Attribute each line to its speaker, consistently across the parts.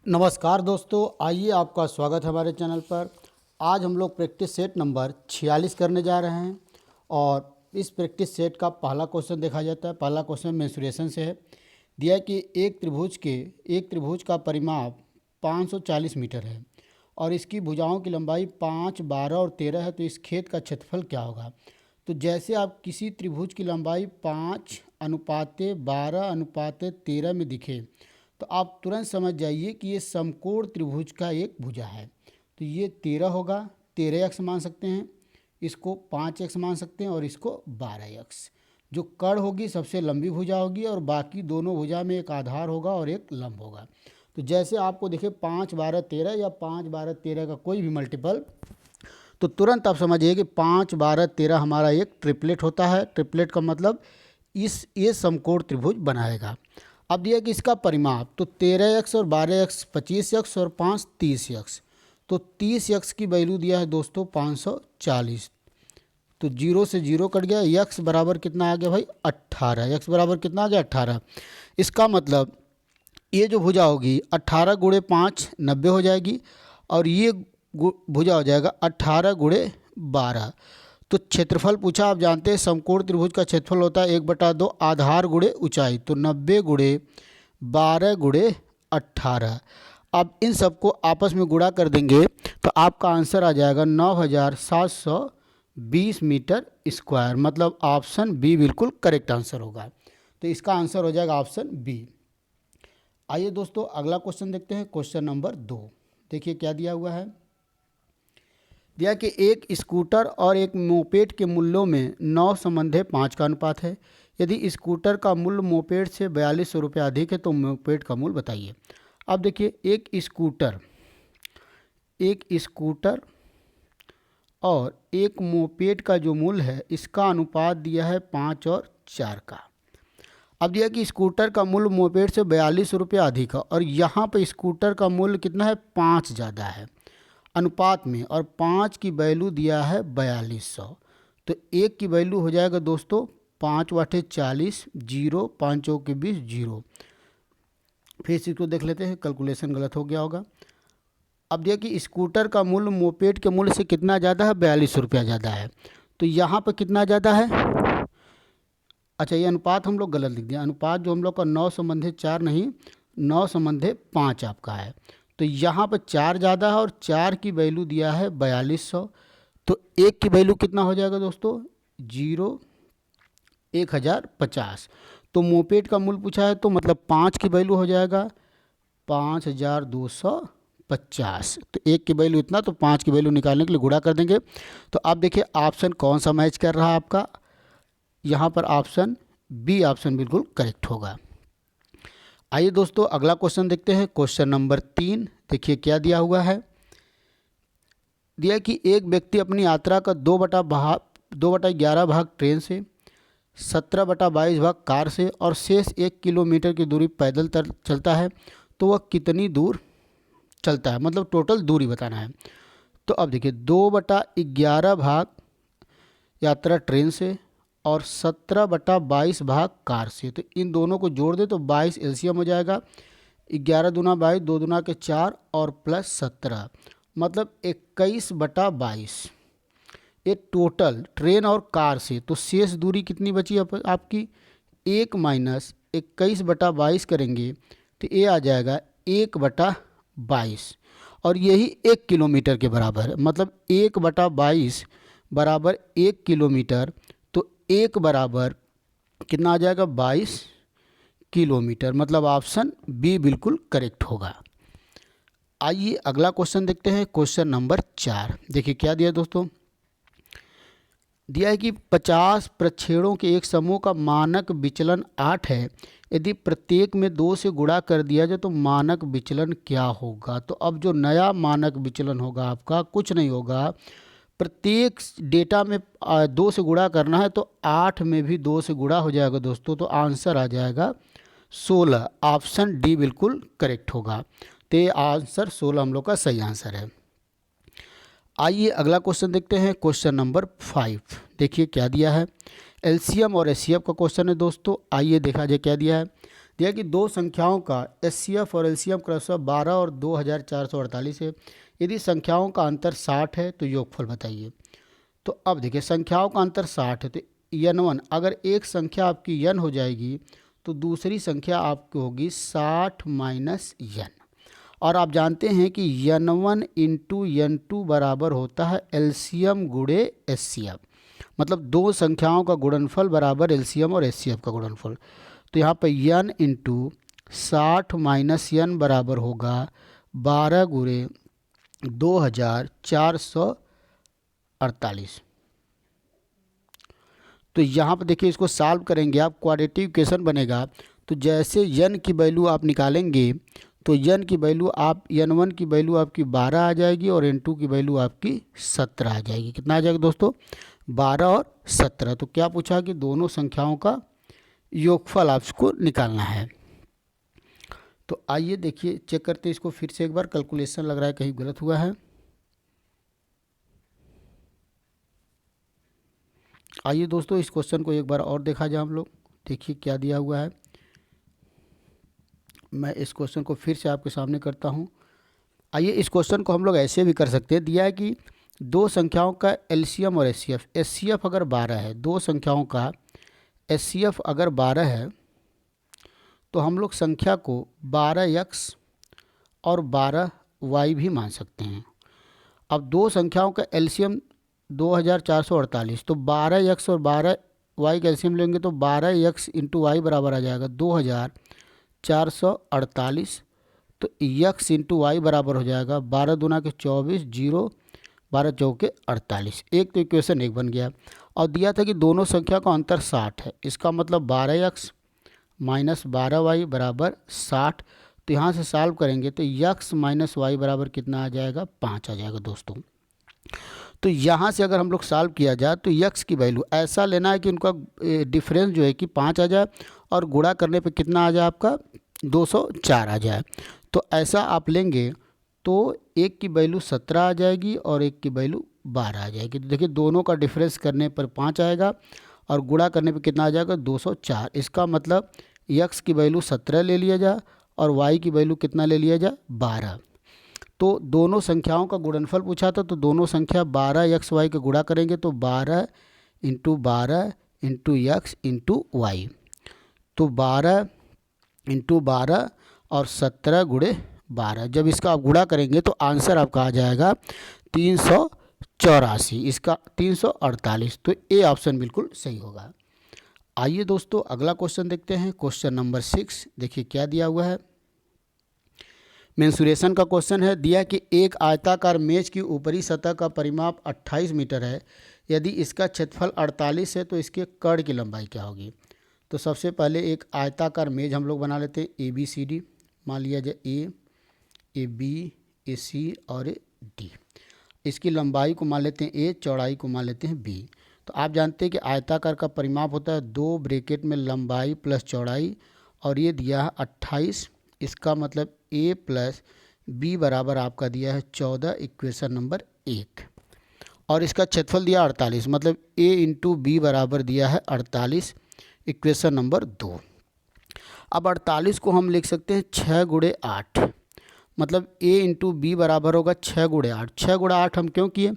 Speaker 1: नमस्कार दोस्तों, आइए आपका स्वागत है हमारे चैनल पर। आज हम लोग प्रैक्टिस सेट नंबर 46 करने जा रहे हैं और इस प्रैक्टिस सेट का पहला क्वेश्चन देखा जाता है। पहला क्वेश्चन मेंसुरेशन से है। दिया है कि एक त्रिभुज का परिमाप 540 मीटर है और इसकी भुजाओं की लंबाई 5, 12 और 13 है, तो इस खेत का क्षेत्रफल क्या होगा। तो जैसे आप किसी त्रिभुज की लंबाई 5:12:13 में दिखे तो आप तुरंत समझ जाइए कि ये समकोण त्रिभुज का एक भुजा है। तो ये 13 होगा, 13x मान सकते हैं, इसको 5x मान सकते हैं और इसको 12x। जो कर्ण होगी सबसे लंबी भुजा होगी और बाकी दोनों भुजा में एक आधार होगा और एक लंब होगा। तो जैसे आपको देखे 5, 12, 13 या 5, 12, 13 का कोई भी मल्टीपल, तो तुरंत आप समझिए कि 5, 12, 13 हमारा एक ट्रिपलेट होता है। ट्रिपलेट का मतलब ये समकोण त्रिभुज बनाएगा। अब दिया कि इसका परिमाप, तो 13x और 12x 25x और 5 30x। तो 30x की वैल्यू दिया है दोस्तों 540। तो 0 से 0 कट गया, x बराबर कितना आ गया भाई 18। x बराबर कितना आ गया 18। इसका मतलब ये जो भुजा होगी 18 गुणे 5 90 हो जाएगी और ये भुजा हो जाएगा 18 गुणे 12। तो क्षेत्रफल पूछा, आप जानते हैं समकोण त्रिभुज का क्षेत्रफल होता है 1/2 आधार गुणे ऊंचाई। तो 90 गुणे 12 गुणे 18। अब इन सबको आपस में गुणा कर देंगे तो आपका आंसर आ जाएगा 9720 मीटर स्क्वायर। मतलब ऑप्शन बी बिल्कुल करेक्ट आंसर होगा। तो इसका आंसर हो जाएगा ऑप्शन बी। आइए दोस्तों अगला क्वेश्चन देखते हैं, क्वेश्चन नंबर 2। देखिए क्या दिया हुआ है। दिया कि एक स्कूटर और एक मोपेड के मूल्यों में 9:5 का अनुपात है। यदि स्कूटर का मूल्य मोपेड से 4200 रुपये अधिक है तो मोपेड का मूल्य बताइए। अब देखिए एक स्कूटर और एक मोपेड का जो मूल्य है इसका अनुपात दिया है 5 और 4 का। अब दिया कि स्कूटर का मूल्य मोपेड से 4200 रुपये अधिक है और यहाँ पर स्कूटर का मूल्य कितना है 5 ज़्यादा है अनुपात में, और 5 की वैल्यू दिया है 4200। तो 1 की वैल्यू हो जाएगा दोस्तों 5 वाटे 40, 0, 5 चौके 20, 0। फिर इसको देख लेते हैं, कैलकुलेशन गलत हो गया होगा। अब दिया कि स्कूटर का मूल्य मोपेड के मूल्य से कितना ज़्यादा है 4200 रुपया ज़्यादा है। तो यहाँ पर कितना ज़्यादा है, अच्छा ये अनुपात हम लोग गलत लिख दिया। अनुपात जो हम लोग का 9:4 नहीं 9:5 आपका है। तो यहाँ पर 4 ज़्यादा है और 4 की वैल्यू दिया है 4200। तो 1 की वैल्यू कितना हो जाएगा दोस्तों 0, 1050। तो मोपेड का मूल्य पूछा है तो मतलब 5 की वैल्यू हो जाएगा 5250। तो 1 की वैल्यू इतना, तो 5 की वैल्यू निकालने के लिए गुणा कर देंगे। तो आप देखिए ऑप्शन कौन सा मैच कर रहा है आपका, यहाँ पर ऑप्शन बी ऑप्शन बिल्कुल करेक्ट होगा। आइए दोस्तों अगला क्वेश्चन देखते हैं, क्वेश्चन नंबर 3। देखिए क्या दिया हुआ है। दिया कि एक व्यक्ति अपनी यात्रा का 2/11 भाग ट्रेन से, 17/22 भाग कार से और शेष 1 किलोमीटर की दूरी पैदल चलता है। तो वह कितनी दूर चलता है, मतलब टोटल दूरी बताना है। तो अब देखिए 2/11 भाग यात्रा ट्रेन से और 17/22 भाग कार से। तो इन दोनों को जोड़ दे तो 22 एलसीएम हो जाएगा। 11 दूना 22, 2 दूना के 4 और प्लस 17, मतलब 21/22। ये टोटल ट्रेन और कार से। तो शेष दूरी कितनी बची आपकी 1 माइनस 21/22 करेंगे तो ये आ जाएगा 1/22 और यही 1 किलोमीटर के बराबर है। मतलब 1/22 बराबर 1 किलोमीटर। तो 1 बराबर कितना आ जाएगा 22 किलोमीटर। मतलब ऑप्शन बी बिल्कुल करेक्ट होगा। आइए अगला क्वेश्चन देखते हैं, क्वेश्चन नंबर 4। देखिए क्या दिया दोस्तों। दिया है कि 50 प्रक्षेपणों के एक समूह का मानक विचलन 8 है। यदि प्रत्येक में 2 से गुणा कर दिया जाए तो मानक विचलन क्या होगा। तो अब जो नया मानक विचलन होगा आपका कुछ नहीं होगा, प्रत्येक डेटा में 2 से गुणा करना है तो 8 में भी 2 से गुणा हो जाएगा दोस्तों। तो आंसर आ जाएगा 16। ऑप्शन डी बिल्कुल करेक्ट होगा। तो आंसर 16 हम लोग का सही आंसर है। आइए अगला क्वेश्चन देखते हैं, क्वेश्चन नंबर 5। देखिए क्या दिया है। एलसीएम और एचसीएफ का क्वेश्चन है दोस्तों। आइए देखा जाए क्या दिया है। दिया कि दो संख्याओं का एचसीएफ और एलसीएम क्रमशः 12 और 2448 है। यदि संख्याओं का अंतर 60 है तो योगफल बताइए। तो अब देखिए संख्याओं का अंतर 60 है तो n1, अगर एक संख्या आपकी n हो जाएगी तो दूसरी संख्या आपकी होगी 60 माइनस n। और आप जानते हैं कि n1 इंटू n2 बराबर होता है एलसीएम गुणे एचसीएफ, मतलब दो संख्याओं का गुणनफल बराबर एलसीएम और एचसीएफ का गुणनफल। तो यहाँ पर n इंटू 60 माइनस n बराबर होगा 12 गुणे 2448। तो यहाँ पर देखिए इसको सॉल्व करेंगे आप, क्वाड्रेटिक इक्वेशन बनेगा। तो जैसे n की वैल्यू आप निकालेंगे तो n की वैल्यू आप n1 की वैल्यू आपकी 12 आ जाएगी और n2 की वैल्यू आपकी 17 आ जाएगी। कितना आ जाएगा दोस्तों? 12 और 17। तो क्या पूछा कि दोनों संख्याओं का योगफल आपको निकालना है। तो आइए देखिए चेक करते हैं इसको फिर से एक बार। कैलकुलेशन लग रहा है कहीं गलत हुआ है। आइए दोस्तों इस क्वेश्चन को एक बार और देखा जाए हम लोग। देखिए क्या दिया हुआ है। मैं इस क्वेश्चन को फिर से आपके सामने करता हूँ। आइए इस क्वेश्चन को हम लोग ऐसे भी कर सकते हैं। दिया है कि दो संख्याओं का एलसीएम और एचसीएफ, एचसीएफ अगर 12 है, दो संख्याओं का एचसीएफ अगर 12 है तो हम लोग संख्या को 12x और 12y भी मान सकते हैं। अब दो संख्याओं का एलसीएम 2448, तो 12x और 12y का एलसीएम लेंगे तो 12x इंटू वाई बराबर आ जाएगा 2448। तो x इंटू वाई बराबर हो जाएगा 12 दूना के 24, 0 12 चौके 48। एक तो इक्वेशन एक बन गया। और दिया था कि दोनों संख्या का अंतर 60 है, इसका मतलब 12x माइनस 12y बराबर 60। तो यहाँ से सॉल्व करेंगे तो x माइनस वाई बराबर कितना आ जाएगा? 5 आ जाएगा दोस्तों। तो यहाँ से अगर हम लोग सॉल्व किया जाए तो x की वैल्यू ऐसा लेना है कि उनका डिफरेंस जो है कि 5 आ जाए और गुणा करने पे कितना आ जाए आपका? 204 आ जाए। तो ऐसा आप लेंगे तो एक की वैल्यू 17 आ जाएगी और एक की वैल्यू 12 आ जाएगी। तो देखिए दोनों का डिफरेंस करने पर 5 आएगा और गुणा करने पे कितना आ जाएगा? 204। इसका मतलब x की वैल्यू 17 ले लिया जाए और y की वैल्यू कितना ले लिया जाए? 12। तो दोनों संख्याओं का गुणनफल पूछा था, तो दोनों संख्या 12xy का गुणा करेंगे तो 12 into 12 into X into Y. तो 12 इंटू 12 और 17 गुणे 12। जब इसका आप गुणा करेंगे तो आंसर आपका आ जाएगा 384, इसका 348। तो ए ऑप्शन बिल्कुल सही होगा। आइए दोस्तों अगला क्वेश्चन देखते हैं। क्वेश्चन नंबर 6 देखिए क्या दिया हुआ है। मेंसुरेशन का क्वेश्चन है। दिया कि एक आयताकार मेज की ऊपरी सतह का परिमाप 28 मीटर है। यदि इसका क्षेत्रफल 48 है तो इसके कर्ण की लंबाई क्या होगी? तो सबसे पहले एक आयताकार मेज हम लोग बना लेते हैं ABCD। मान लिया जाए A, AB, AC और D। इसकी लंबाई को मान लेते हैं A, चौड़ाई को मान लेते हैं B। तो आप जानते हैं कि आयताकार का परिमाप होता है 2 ब्रैकेट में लंबाई प्लस चौड़ाई, और ये दिया है 28। इसका मतलब A प्लस B बराबर आपका दिया है 14, इक्वेशन नंबर 1। और इसका क्षेत्रफल दिया 48, मतलब A इंटू B बराबर दिया है 48, इक्वेशन नंबर 2। अब 48 को हम लिख सकते हैं 6 गुणे 8, मतलब A इंटू बी बराबर होगा 6 गुणे 8। 6 गुणा 8 हम क्यों किए?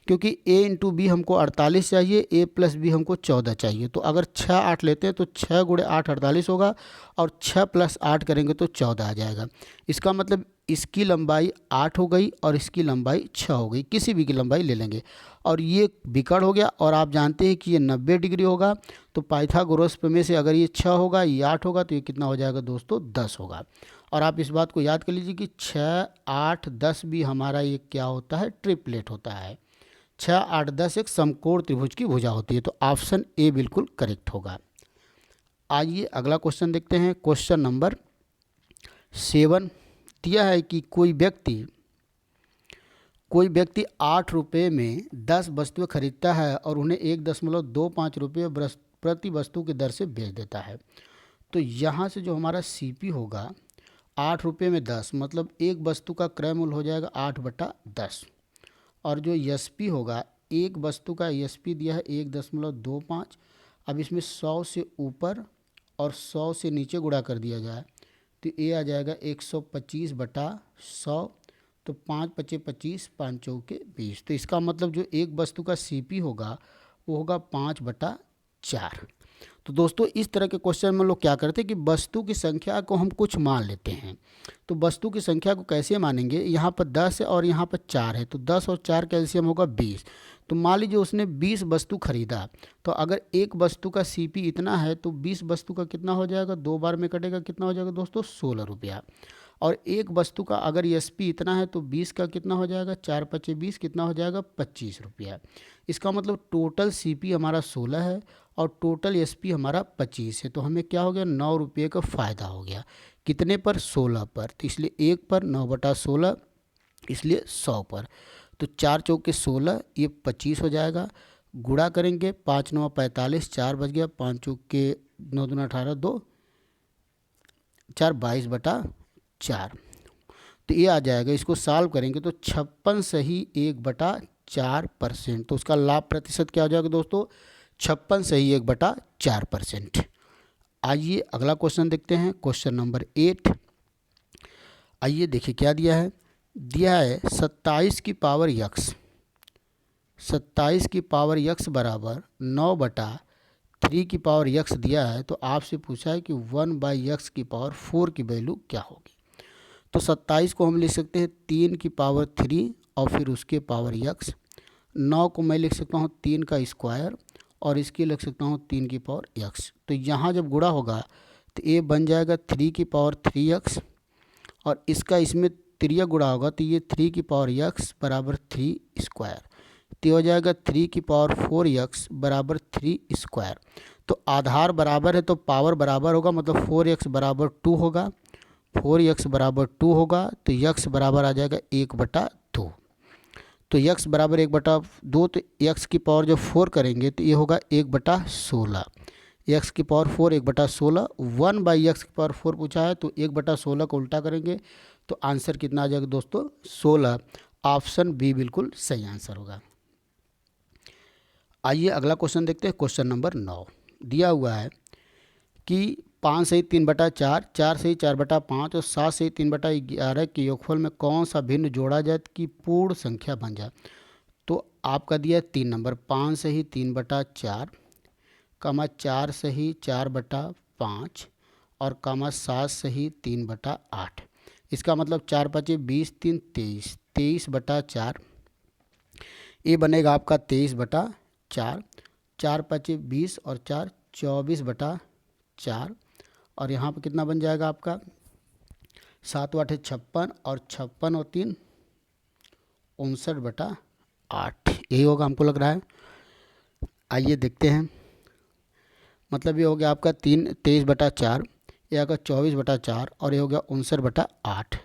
Speaker 1: क्योंकि A इंटू बी हमको 48 चाहिए, A प्लस बी हमको 14 चाहिए। तो अगर 6 8 लेते हैं तो 6 गुणे 8 48 होगा और 6 प्लस 8 करेंगे तो 14 आ जाएगा। इसका मतलब इसकी लंबाई 8 हो गई और इसकी लंबाई 6 हो गई। किसी भी की लंबाई ले लेंगे और ये विकर्ण हो गया। और आप जानते हैं कि ये 90 डिग्री होगा। तो पाइथागोरस प्रमेय से अगर ये 6 होगा, ये 8 होगा, तो ये कितना हो जाएगा दोस्तों? 10 होगा। और आप इस बात को याद कर लीजिए कि 6 8 10 भी हमारा ये क्या होता है? ट्रिपलेट होता है। 6 8 10 एक समकोण त्रिभुज की भुजा होती है। तो ऑप्शन ए बिल्कुल करेक्ट होगा। आइए अगला क्वेश्चन देखते हैं। क्वेश्चन नंबर 7 दिया है कि कोई व्यक्ति 8 रुपये में 10 वस्तुएं खरीदता है और उन्हें 1.25 रुपये प्रति वस्तु की दर से बेच देता है। तो यहाँ से जो हमारा CP होगा 8 रुपये में 10, मतलब एक वस्तु का क्रय मूल्य हो जाएगा 8/10। और जो SP होगा, एक वस्तु का SP दिया है 1.25। अब इसमें 100 से ऊपर और 100 से नीचे गुणा कर दिया जाए तो ये आ जाएगा 125/100। तो 5 पचे 25, 5 चौके 20। तो इसका मतलब जो एक वस्तु का सीपी होगा वो होगा 5/4। तो दोस्तों इस तरह के क्वेश्चन में लोग क्या करते हैं कि वस्तु की संख्या को हम कुछ मान लेते हैं। तो वस्तु की संख्या को कैसे मानेंगे, यहाँ पर 10 है और यहाँ पर 4 है, तो 10 और 4 का एलसीएम होगा 20। तो मान लीजिए उसने 20 वस्तु खरीदा, तो अगर एक वस्तु का सीपी इतना है तो 20 वस्तु का कितना हो जाएगा, 2 बार में कटेगा, कितना हो जाएगा दोस्तों, 16 रुपया। और एक वस्तु का अगर एसपी इतना है तो 20 का कितना हो जाएगा, 4 पचे 20, कितना हो जाएगा, 25 रुपया। इसका मतलब टोटल सीपी हमारा 16 है और टोटल एसपी हमारा 25 है। तो हमें क्या हो गया, 9 रुपये का फ़ायदा हो गया। कितने पर, 16 पर। तो इसलिए 1 पर 9/16, इसलिए 100 पर। तो 4 चौके 16, ये 25 हो जाएगा। गुणा करेंगे, 5 9 45, 4 बच गया, 5 चौके 9 दूना 18, 2 4 22/4। तो ये आ जाएगा, इसको सॉल्व करेंगे तो 56 सही 1/4%। तो उसका लाभ प्रतिशत क्या हो जाएगा दोस्तों, 56 सही 1/4%। आइए अगला क्वेश्चन देखते हैं, क्वेश्चन नंबर 8। आइए देखिए क्या दिया है। दिया है 27 की पावर यक्स, 27 की पावर यक्स बराबर 9/3 की पावर यक्स दिया है। तो आपसे पूछा है कि 1/x की पावर 4 की वैल्यू क्या होगी। तो 27 को हम लिख सकते हैं 3 की पावर 3 और फिर उसके पावर यक्स। 9 को मैं लिख सकता हूँ 3 का स्क्वायर और इसकी लिख सकता हूँ 3 की पावर यक्स। तो यहाँ जब गुणा होगा तो ये बन जाएगा 3 की पावर 3x और इसका इसमें त्रिया गुणा होगा तो ये 3 की पावर यक्स बराबर 3 स्क्वायर। तो हो जाएगा 3 की पावर 4x बराबर 3 स्क्वायर। तो आधार बराबर है तो पावर बराबर होगा, मतलब 4x बराबर 2 होगा, 4x बराबर 2 होगा। तो x बराबर आ जाएगा 1/2। तो x बराबर 1/2, तो x की पावर जब 4 करेंगे तो ये होगा 1/16। x की पावर 4 1/16, 1/x की पावर 4 पूछा है तो 1/16 को उल्टा करेंगे तो आंसर कितना आ जाएगा दोस्तों, 16। ऑप्शन बी बिल्कुल सही आंसर होगा। आइए अगला क्वेश्चन देखते हैं, क्वेश्चन नंबर 9। दिया हुआ है कि 5 सही 3/4, 4 सही 4/5 और 7 सही 3/11 के योगफल में कौन सा भिन्न जोड़ा जाए कि पूर्ण संख्या बन जाए। तो आपका दिया 3 नंबर, 5 सही 3/4, कमा 4 सही 4/5 और कमा 7 सही 3/8। इसका मतलब 4 पचे 20, 3 23, 23/4। ये बनेगा आपका 23/4, 4 पचे 20 और 4 24/4 और यहाँ पर कितना बन जाएगा आपका 7 8 56 और 56 और 3 59/8। यही होगा हमको लग रहा है। आइए देखते हैं, मतलब ये हो गया आपका 23/4, ये आएगा 24/4 और ये हो गया 59/8।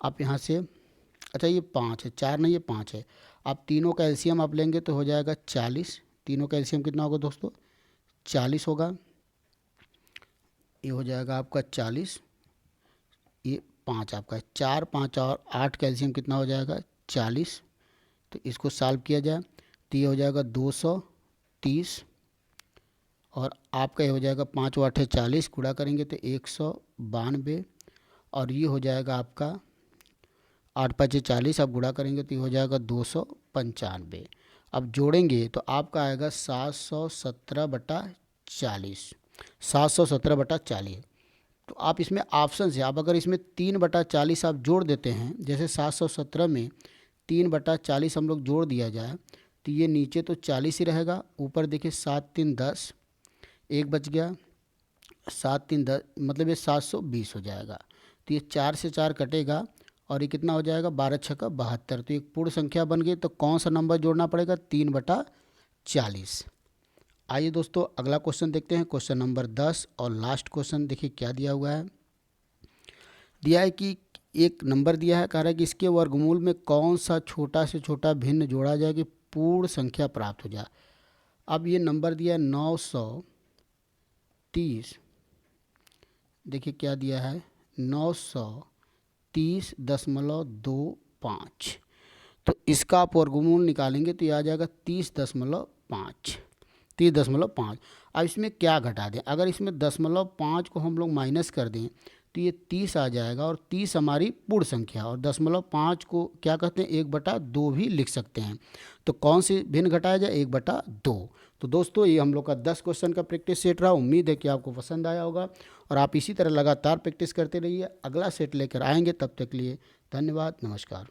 Speaker 1: आप यहाँ से, अच्छा ये 5 है, 4 नहीं, ये 5 है। आप तीनों का एलसीएम आप लेंगे तो हो जाएगा 40। तीनों का एलसीएम कितना होगा दोस्तों, 40 होगा। ये हो जाएगा आपका 40, ये 5 आपका 4 5 और 8 का एलसीएम कितना हो जाएगा 40। तो इसको सॉल्व किया जाए तो ये हो जाएगा 230 और आपका ये हो जाएगा 5 8 40, गुणा करेंगे तो 192 और ये हो जाएगा आपका 8 5 40, अब गुणा करेंगे तो ये हो जाएगा 295। अब जोड़ेंगे तो आपका आएगा 717/40, 717/40। तो आप इसमें ऑप्शन से, आप अगर इसमें 3/40 आप जोड़ देते हैं, जैसे 717 में 3/40 हम लोग जोड़ दिया जाए तो ये नीचे तो 40 ही रहेगा, ऊपर देखिए 7 3 10, एक बच गया, 7 3 10, मतलब ये 720 हो जाएगा। तो ये 4 से 4 कटेगा और ये कितना हो जाएगा 12 6 का 72। तो एक पूर्ण संख्या बन गई। तो कौन सा नंबर जोड़ना पड़ेगा, 3/40। आइए दोस्तों अगला क्वेश्चन देखते हैं, क्वेश्चन नंबर 10 और लास्ट क्वेश्चन। देखिए क्या दिया हुआ है। दिया है कि एक नंबर दिया है, कह रहा है कि इसके वर्गमूल में कौन सा छोटा से छोटा भिन्न जोड़ा जाए कि पूर्ण संख्या प्राप्त हो जाए। अब ये नंबर दिया है 930। देखिए क्या दिया है 930.25। तो इसका आप वर्गमूल निकालेंगे तो ये आ जाएगा 30.5। 30.5। अब इसमें क्या घटा दें, अगर इसमें 0.5 को हम लोग माइनस कर दें तो ये 30 आ जाएगा, और 30 हमारी पूर्ण संख्या, और 0.5 को क्या कहते हैं 1/2 भी लिख सकते हैं। तो कौन सी भिन्न घटाया जाए, 1/2। तो दोस्तों ये हम लोग का 10 क्वेश्चन का प्रैक्टिस सेट रहा। उम्मीद है कि आपको पसंद आया होगा, और आप इसी तरह लगातार प्रैक्टिस करते रहिए। अगला सेट लेकर आएंगे, तब तक के लिए धन्यवाद, नमस्कार।